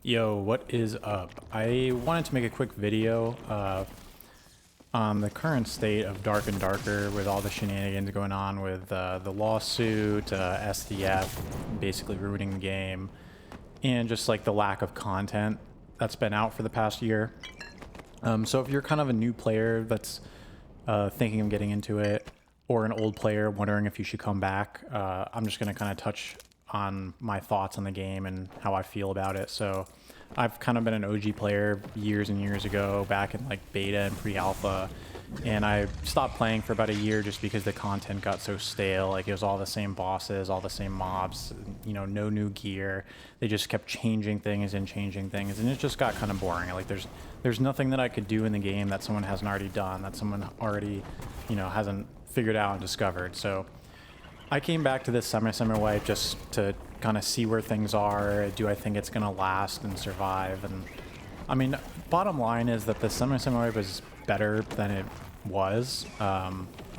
Yo, what is up? I wanted to make a quick video on the current state of Dark and Darker with all the shenanigans going on with the lawsuit, SDF basically ruining the game, and just like the lack of content that's been out for the past year. So if you're kind of a new player that's thinking of getting into it, or an old player wondering if you should come back, I'm just going to kind of touch on my thoughts on the game and how I feel about it. So I've kind of been an OG player years and years ago, back in like beta and pre-alpha, and I stopped playing for about a year just because the content got so stale. Like, it was all the same bosses, all the same mobs, you know, no new gear. They just kept changing things, and it just got kind of boring. Like, there's nothing that I could do in the game that someone hasn't already done, that someone already, you know, hasn't figured out and discovered. So I came back to this semi wipe just to kind of see where things are. Do I think it's going to last and survive? And I mean, bottom line is that the semi wipe is better than it was.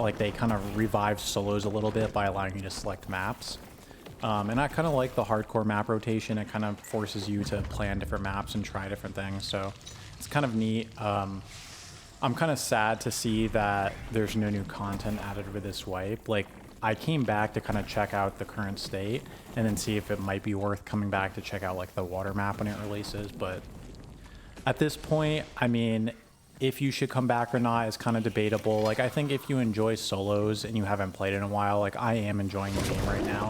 Like, they kind of revived solos a little bit by allowing you to select maps. And I kind of like the hardcore map rotation. It kind of forces you to plan different maps and try different things. So it's kind of neat. I'm kind of sad to see that there's no new content added with this wipe. Like, I came back to kind of check out the current state and then see if it might be worth coming back to check out like the water map when it releases. But at this point, I mean, if you should come back or not is kind of debatable. Like, I think if you enjoy solos and you haven't played in a while, like, I am enjoying the game right now.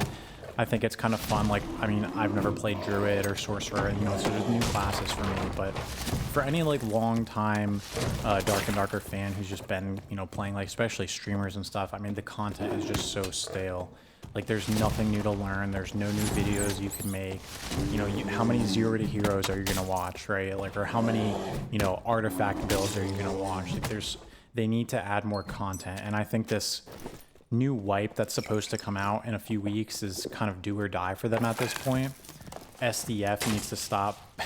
I think it's kind of fun. Like, I mean, I've never played Druid or Sorcerer, and, you know, so there's new classes for me. But for any, like, long-time Dark and Darker fan who's just been, you know, playing, like, especially streamers and stuff, I mean, the content is just so stale. Like, there's nothing new to learn. There's no new videos you can make. You know, how many 0 to heroes are you going to watch, right? Like, or how many, you know, artifact builds are you going to watch? Like, they need to add more content. And I think this new wipe that's supposed to come out in a few weeks is kind of do or die for them at this point. SDF needs to stop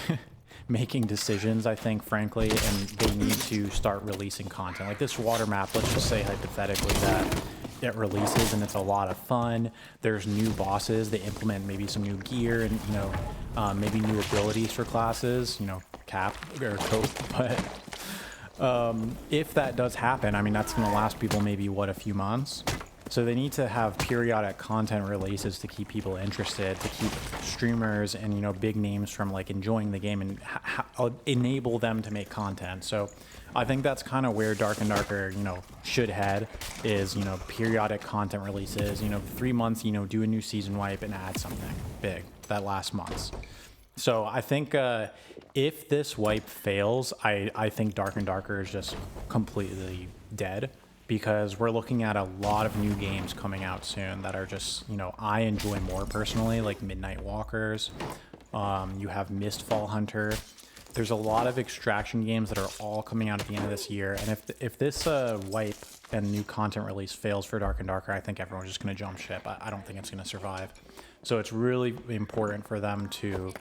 making decisions, I think, frankly, and they need to start releasing content. Like, this water map, let's just say hypothetically that it releases and it's a lot of fun. There's new bosses. They implement maybe some new gear and, you know, maybe new abilities for classes, you know, cap or cope. But if that does happen, I mean, that's going to last people maybe, what, a few months? So they need to have periodic content releases to keep people interested, to keep streamers and, you know, big names from, like, enjoying the game and enable them to make content. So I think that's kind of where Dark and Darker, you know, should head, is, you know, periodic content releases. You know, 3 months, you know, do a new season wipe and add something big that lasts months. So I think if this wipe fails, I think Dark and Darker is just completely dead, because we're looking at a lot of new games coming out soon that are just, you know, I enjoy more personally, like Midnight Walkers. You have Mistfall Hunter. There's a lot of extraction games that are all coming out at the end of this year. And if this wipe and new content release fails for Dark and Darker, I think everyone's just going to jump ship. I don't think it's going to survive. So it's really important for them to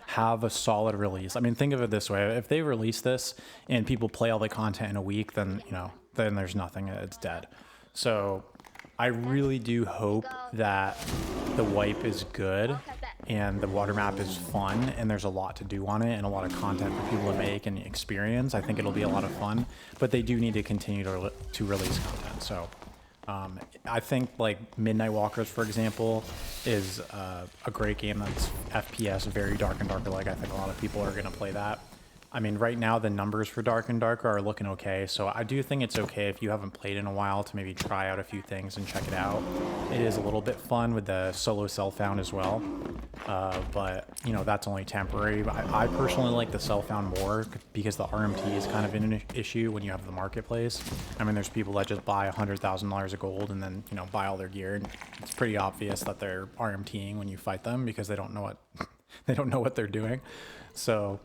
have a solid release. I mean, think of it this way. If they release this and people play all the content in a week, then, you know, then there's nothing. It's dead. So I really do hope that the wipe is good and the water map is fun and there's a lot to do on it and a lot of content for people to make and experience. I think it'll be a lot of fun, but they do need to continue to release content. So I think, like, Midnight Walkers, for example, is a great game that's FPS, very Dark and Darker. Like, I think a lot of people are going to play that. I mean, right now the numbers for Dark and Darker are looking okay, so I do think it's okay if you haven't played in a while to maybe try out a few things and check it out. It is a little bit fun with the solo self-found as well, but, you know, that's only temporary. I personally like the self-found more because the RMT is kind of an issue when you have the marketplace. I mean, there's people that just buy $100,000 of gold and then, you know, buy all their gear, and it's pretty obvious that they're RMTing when you fight them because they don't know what they're doing. So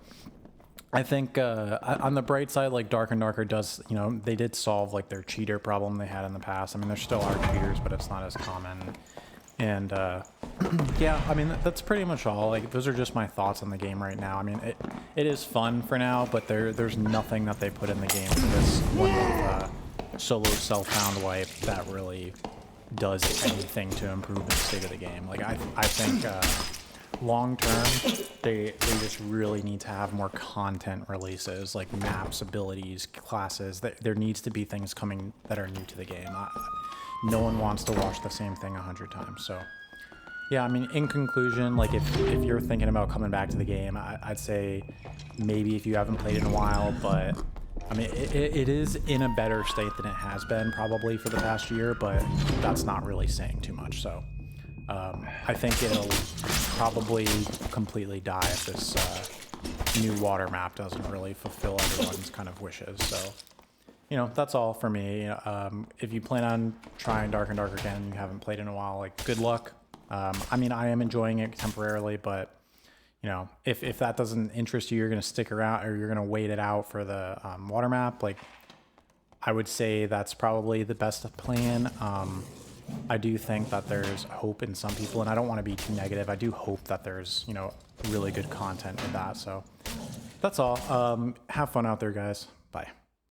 I think on the bright side, like, Dark and Darker does, you know, they did solve, like, their cheater problem they had in the past. I mean, there still are cheaters, but it's not as common. And yeah, I mean, that's pretty much all. Like, those are just my thoughts on the game right now. I mean, it is fun for now, but there's nothing that they put in the game for this one solo self-found wipe that really does anything to improve the state of the game. Like, I think long term, they just really need to have more content releases, like maps, abilities, classes. There needs to be things coming that are new to the game. No one wants to watch the same thing 100 times. So yeah, I mean, in conclusion, like if you're thinking about coming back to the game, I'd say maybe if you haven't played it in a while, but I mean, it is in a better state than it has been probably for the past year, but that's not really saying too much. So I think it'll probably completely die if this new water map doesn't really fulfill everyone's kind of wishes. So, you know, that's all for me. If you plan on trying Dark and Darker again and you haven't played in a while, like, good luck. I mean, I am enjoying it temporarily, but, you know, if that doesn't interest you, you're going to stick around or you're going to wait it out for the water map, like, I would say that's probably the best plan. I do think that there's hope in some people, and I don't want to be too negative. I do hope that there's, you know, really good content with that. So that's all. Have fun out there, guys. Bye.